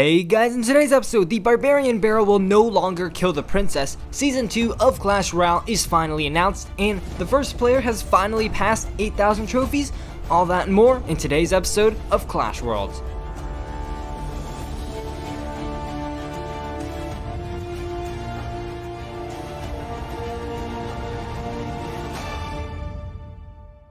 Hey guys, in today's episode, the Barbarian Barrel will no longer kill the princess. Season 2 of Clash Royale is finally announced, and the first player has finally passed 8,000 trophies. All that and more in today's episode of Clash Worlds.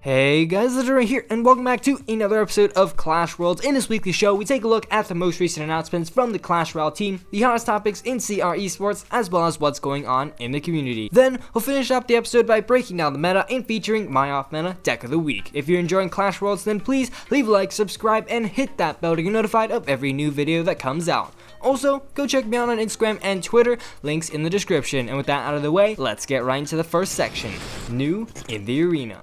Hey guys, Legendaray here, and welcome back to another episode of Clash Worlds. In this weekly show, we take a look at the most recent announcements from the Clash Royale team, the hottest topics in CR eSports, as well as what's going on in the community. Then, we'll finish up the episode by breaking down the meta and featuring my off-meta deck of the week. If you're enjoying Clash Worlds, then please leave a like, subscribe, and hit that bell to get notified of every new video that comes out. Also, go check me out on Instagram and Twitter, links in the description. And with that out of the way, let's get right into the first section, New in the Arena.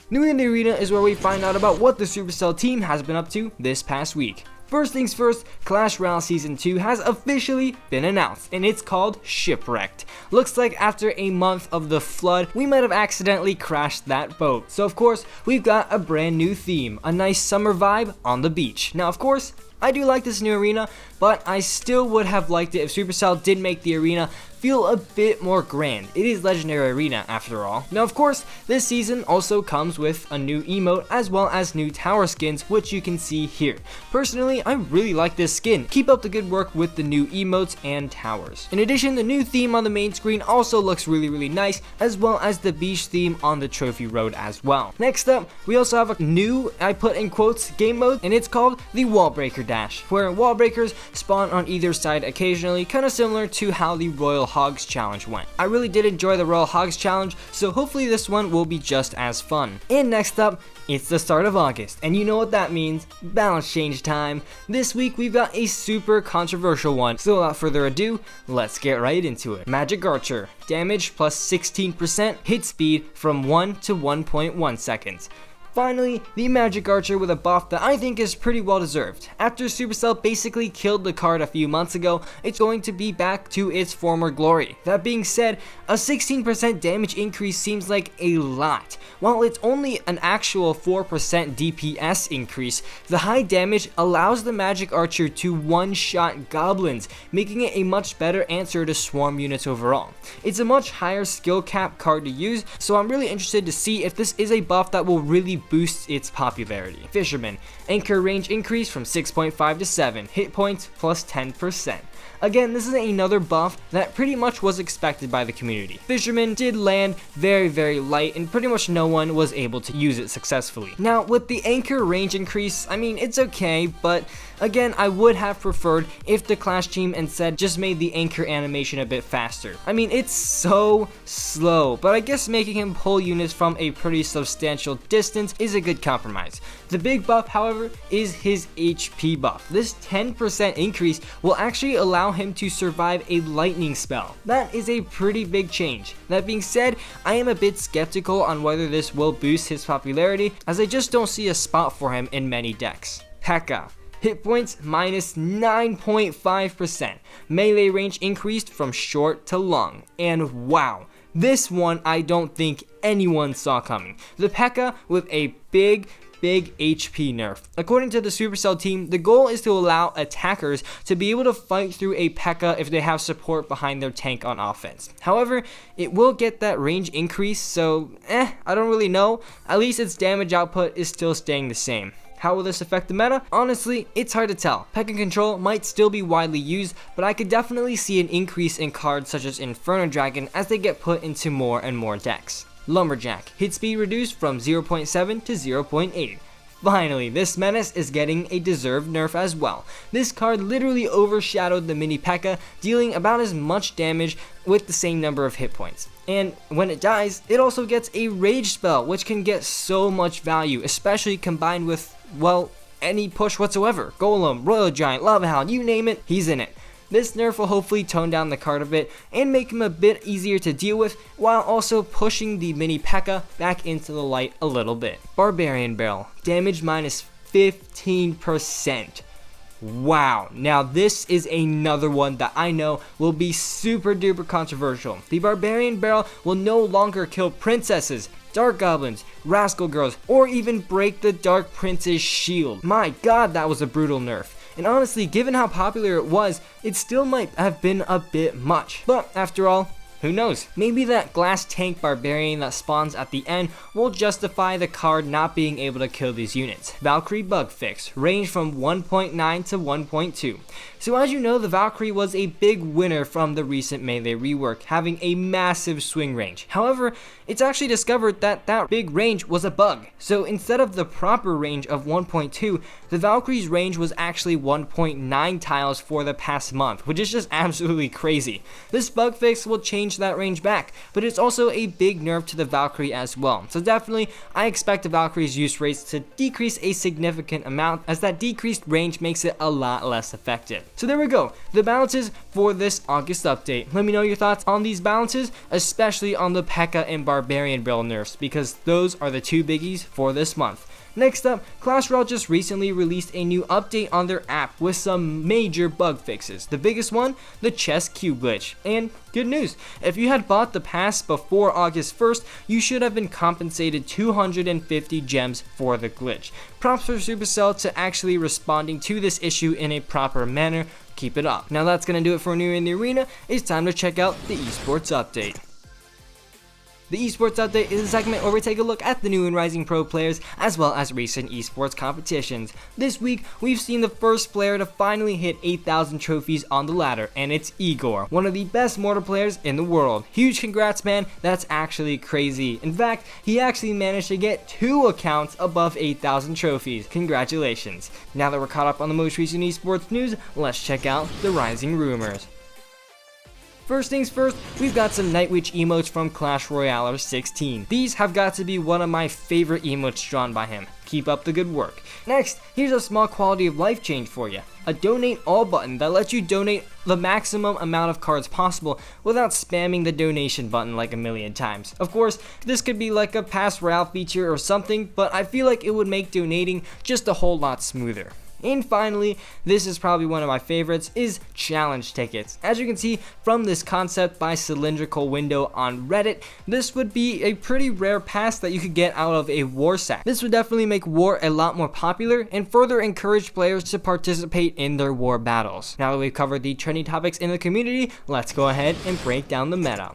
New in the Arena is where we find out about what the Supercell team has been up to this past week. First things first, Clash Royale Season 2 has officially been announced, and it's called Shipwrecked. Looks like after a month of the flood, we might have accidentally crashed that boat. So of course, we've got a brand new theme, a nice summer vibe on the beach. Now of course, I do like this new arena, but I still would have liked it if Supercell did make the arena feel a bit more grand. It is Legendary Arena after all. Now of course, this season also comes with a new emote as well as new tower skins, which you can see here. Personally, I really like this skin. Keep up the good work with the new emotes and towers. In addition, the new theme on the main screen also looks really nice, as well as the beach theme on the trophy road as well. Next up, we also have a new, I put in quotes, game mode, and it's called the Wall Breaker Dash, where wall breakers spawn on either side occasionally, kind of similar to how the Royal Hogs challenge went. I really did enjoy the Royal Hogs challenge, so hopefully this one will be just as fun. And next up, it's the start of August, and you know what that means, balance change time. This week we've got a super controversial one, so without further ado, let's get right into it. Magic Archer, damage plus 16%, hit speed from 1 to 1.1 seconds. Finally, the Magic Archer with a buff that I think is pretty well deserved. After Supercell basically killed the card a few months ago, it's going to be back to its former glory. That being said, a 16% damage increase seems like a lot. While it's only an actual 4% DPS increase, the high damage allows the Magic Archer to one-shot goblins, making it a much better answer to swarm units overall. It's a much higher skill cap card to use, so I'm really interested to see if this is a buff that will really boost its popularity. Fisherman, anchor range increase from 6.5 to 7, hit points plus 10%. Again, this is another buff that pretty much was expected by the community. Fisherman did land very light, and pretty much no one was able to use it successfully. Now, with the anchor range increase, I mean, it's okay, but again, I would have preferred if the Clash team instead just made the anchor animation a bit faster. I mean, it's so slow, but I guess making him pull units from a pretty substantial distance is a good compromise. The big buff, however, is his HP buff. This 10% increase will actually allow him to survive a lightning spell. That is a pretty big change. That being said, I am a bit skeptical on whether this will boost his popularity, as I just don't see a spot for him in many decks. PEKKA. Hit points minus 9.5%. Melee range increased from short to long. And wow, this one I don't think anyone saw coming. The PEKKA with a big HP nerf. According to the Supercell team, the goal is to allow attackers to be able to fight through a PEKKA if they have support behind their tank on offense. However, it will get that range increase, so I don't really know. At least its damage output is still staying the same. How will this affect the meta? Honestly, it's hard to tell. PEKKA control might still be widely used, but I could definitely see an increase in cards such as Inferno Dragon as they get put into more and more decks. Lumberjack, hit speed reduced from 0.7 to 0.8. Finally, this menace is getting a deserved nerf as well. This card literally overshadowed the mini PEKKA, dealing about as much damage with the same number of hit points. And when it dies, it also gets a rage spell, which can get so much value, especially combined with, well, any push whatsoever. Golem, Royal Giant, Lava Hound, you name it, he's in it. This nerf will hopefully tone down the card a bit and make him a bit easier to deal with, while also pushing the mini PEKKA back into the light a little bit. Barbarian Barrel, damage minus 15%. Wow, now this is another one that I know will be super duper controversial. The Barbarian Barrel will no longer kill princesses, dark goblins, rascal girls, or even break the Dark Prince's shield. My god, that was a brutal nerf. and honestly, given how popular it was, it still might have been a bit much. But after all, who knows? Maybe that glass tank barbarian that spawns at the end will justify the card not being able to kill these units. Valkyrie bug fix, range from 1.9 to 1.2. So as you know, the Valkyrie was a big winner from the recent melee rework, having a massive swing range. However, it's actually discovered that that big range was a bug. So instead of the proper range of 1.2, the Valkyrie's range was actually 1.9 tiles for the past month, which is just absolutely crazy. This bug fix will change that range back, but it's also a big nerf to the Valkyrie as well. So definitely, I expect the Valkyrie's use rates to decrease a significant amount, as that decreased range makes it a lot less effective. So there we go, the balances for this August update. Let me know your thoughts on these balances, especially on the PEKKA and Barbarian Barrel nerfs, because those are the two biggies for this month. Next up, Clash Royale just recently released a new update on their app with some major bug fixes. The biggest one, the chest cube glitch. And good news, if you had bought the pass before August 1st, you should have been compensated 250 gems for the glitch. Props for Supercell to actually responding to this issue in a proper manner. Keep it up. Now that's going to do it for New in the Arena. It's time to check out the eSports update. The eSports update is a segment where we take a look at the new and rising pro players as well as recent eSports competitions. This week, we've seen the first player to finally hit 8,000 trophies on the ladder, and it's Igor, one of the best mortar players in the world. Huge congrats, man, that's actually crazy. In fact, he actually managed to get 2 accounts above 8,000 trophies. Congratulations. Now that we're caught up on the most recent eSports news, let's check out the rising rumors. First things first, we've got some Night Witch emotes from Clash Royale 16. These have got to be one of my favorite emotes drawn by him. Keep up the good work. Next, here's a small quality of life change for you. A donate all button that lets you donate the maximum amount of cards possible without spamming the donation button like a million times. Of course, this could be like a Pass Royale feature or something, but I feel like it would make donating just a whole lot smoother. And finally, this is probably one of my favorites, is challenge tickets. As you can see from this concept by Cylindrical Window on Reddit, this would be a pretty rare pass that you could get out of a war sack. This would definitely make war a lot more popular and further encourage players to participate in their war battles. Now that we've covered the trending topics in the community, let's go ahead and break down the meta.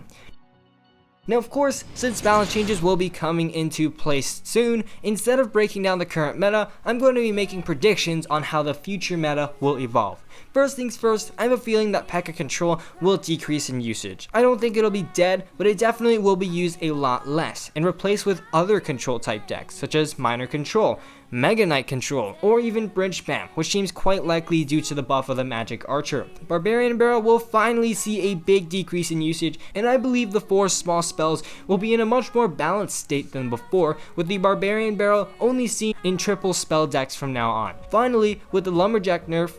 Now of course, since balance changes will be coming into place soon, instead of breaking down the current meta, I'm going to be making predictions on how the future meta will evolve. First things first, I have a feeling that PEKKA control will decrease in usage. I don't think it'll be dead, but it definitely will be used a lot less, and replaced with other control type decks, such as Minor Control, Mega Knight Control, or even Bridge Spam, which seems quite likely due to the buff of the Magic Archer. Barbarian Barrel will finally see a big decrease in usage, and I believe the 4 small spells will be in a much more balanced state than before, with the Barbarian Barrel only seen in triple spell decks from now on. Finally, with the Lumberjack nerf,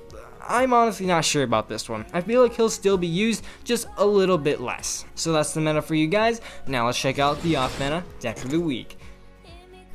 I'm honestly not sure about this one. I feel like he'll still be used, just a little bit less. So that's the meta for you guys. Now let's check out the off meta deck of the week.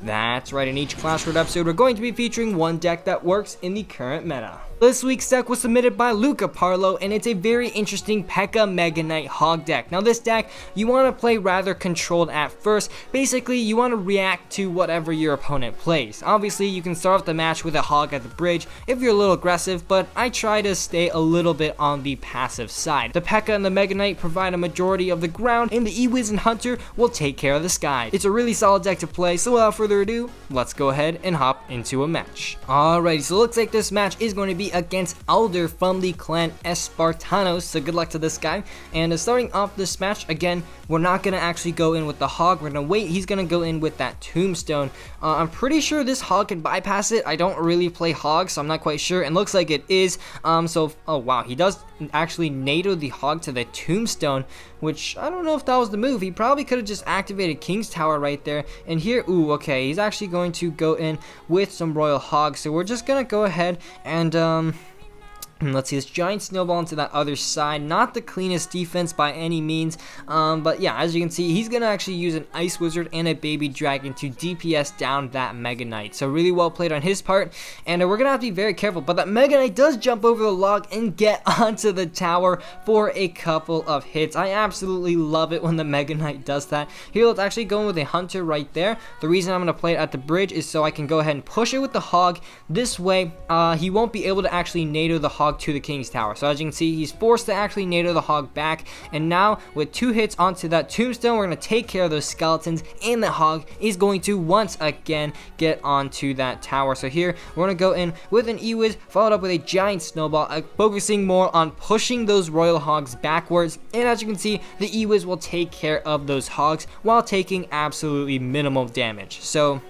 That's right, in each Clash Royale episode, we're going to be featuring one deck that works in the current meta. This week's deck was submitted by Luca Parlo, and it's a very interesting PEKKA Mega Knight Hog deck. Now this deck, you want to play rather controlled at first. Basically, you want to react to whatever your opponent plays. Obviously, you can start off the match with a Hog at the bridge if you're a little aggressive, but I try to stay a little bit on the passive side. The PEKKA and the Mega Knight provide a majority of the ground, and the Ewiz and Hunter will take care of the sky. It's a really solid deck to play, so without further ado, let's go ahead and hop into a match. Alrighty, so it looks like this match is going to be against Alder from the clan Espartanos, so good luck to this guy. And starting off this match, again, we're not going to actually go in with the Hog, we're going to wait, he's going to go in with that Tombstone. I'm pretty sure this Hog can bypass it. I don't really play Hog, so I'm not quite sure, and looks like it is. Oh wow, he does actually NATO the Hog to the Tombstone, which I don't know if that was the move. He probably could have just activated King's Tower right there. And here, ooh, okay, he's actually going to go in with some Royal Hog, so we're just gonna go ahead and And let's see this giant snowball into that other side. Not the cleanest defense by any means, but yeah, as you can see, he's gonna actually use an Ice Wizard and a Baby Dragon to DPS down that Mega Knight. So really well played on his part, and we're gonna have to be very careful. But that Mega Knight does jump over the log and get onto the tower for a couple of hits. I absolutely love it when the Mega Knight does that. Here, let's actually go in with a Hunter right there. The reason I'm gonna play it at the bridge is so I can go ahead and push it with the Hog. This way, he won't be able to actually NATO the Hog to the King's Tower. So as you can see, he's forced to actually NATO the Hog back, and now with 2 hits onto that tombstone, we're going to take care of those skeletons, and the Hog is going to once again get onto that tower. So here, we're going to go in with an E-Wiz, followed up with a giant snowball, focusing more on pushing those Royal Hogs backwards, and as you can see, the E-Wiz will take care of those Hogs while taking absolutely minimal damage. So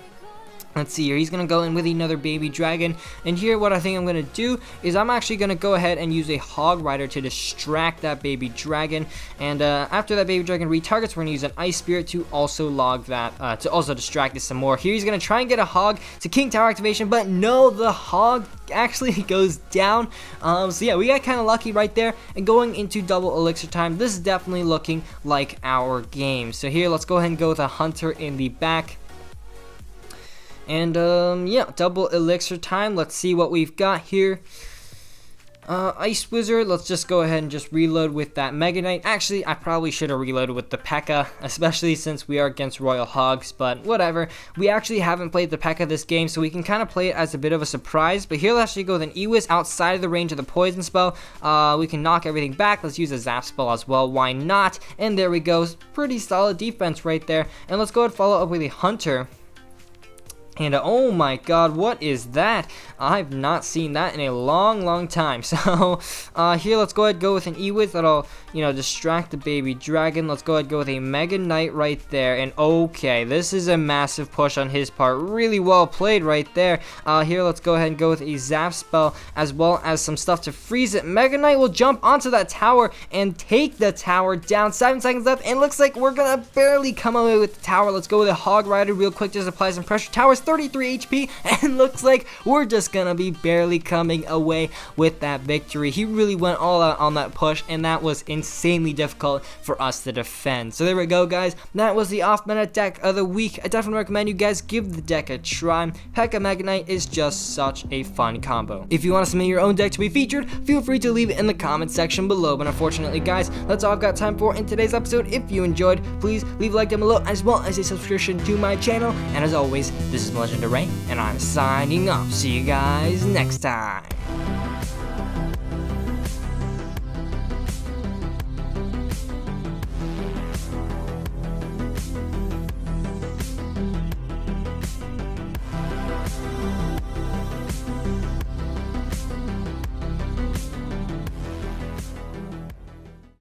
let's see here, he's going to go in with another Baby Dragon, and here what I think I'm going to do is I'm actually going to go ahead and use a Hog Rider to distract that Baby Dragon, and after that Baby Dragon retargets, we're going to use an Ice Spirit to also log that, to also distract it some more. Here he's going to try and get a Hog to King Tower activation, but no, the Hog actually goes down. So yeah, we got kind of lucky right there, and going into double elixir time, this is definitely looking like our game. So here, let's go ahead and go with a Hunter in the back. And yeah, double elixir time. Let's see what we've got here. Ice Wizard, let's just go ahead and just reload with that Mega Knight. Actually, I probably should have reloaded with the PEKKA, especially since we are against Royal Hogs, but whatever. We actually haven't played the PEKKA this game, so we can kind of play it as a bit of a surprise. But here, let's actually go with an E-Wiz outside of the range of the poison spell. We can knock everything back. Let's use a zap spell as well. Why not? And there we go. Pretty solid defense right there. And let's go ahead and follow up with a Hunter. And oh my god, what is that? I've not seen that in a long time. So here, let's go ahead and go with an E-Wiz that'll, distract the Baby Dragon. Let's go ahead and go with a Mega Knight right there. And okay, this is a massive push on his part. Really well played right there. Here, let's go ahead and go with a Zap spell as well as some stuff to freeze it. Mega Knight will jump onto that tower and take the tower down. 7 seconds left, and looks like we're gonna barely come away with the tower. Let's go with a Hog Rider real quick, just apply some pressure. Tower's 33 HP, and looks like we're just gonna be barely coming away with that victory. He really went all out on that push, and that was insanely difficult for us to defend. So there we go, guys. That was the off-meta deck of the week. I definitely recommend you guys give the deck a try. PEKKA Mega Knight is just such a fun combo. If you want to submit your own deck to be featured, feel free to leave it in the comment section below. But unfortunately, guys, that's all I've got time for in today's episode. If you enjoyed, please leave a like down below, as well as a subscription to my channel. And as always, this is Legendaray, and I'm signing off. See you guys next time.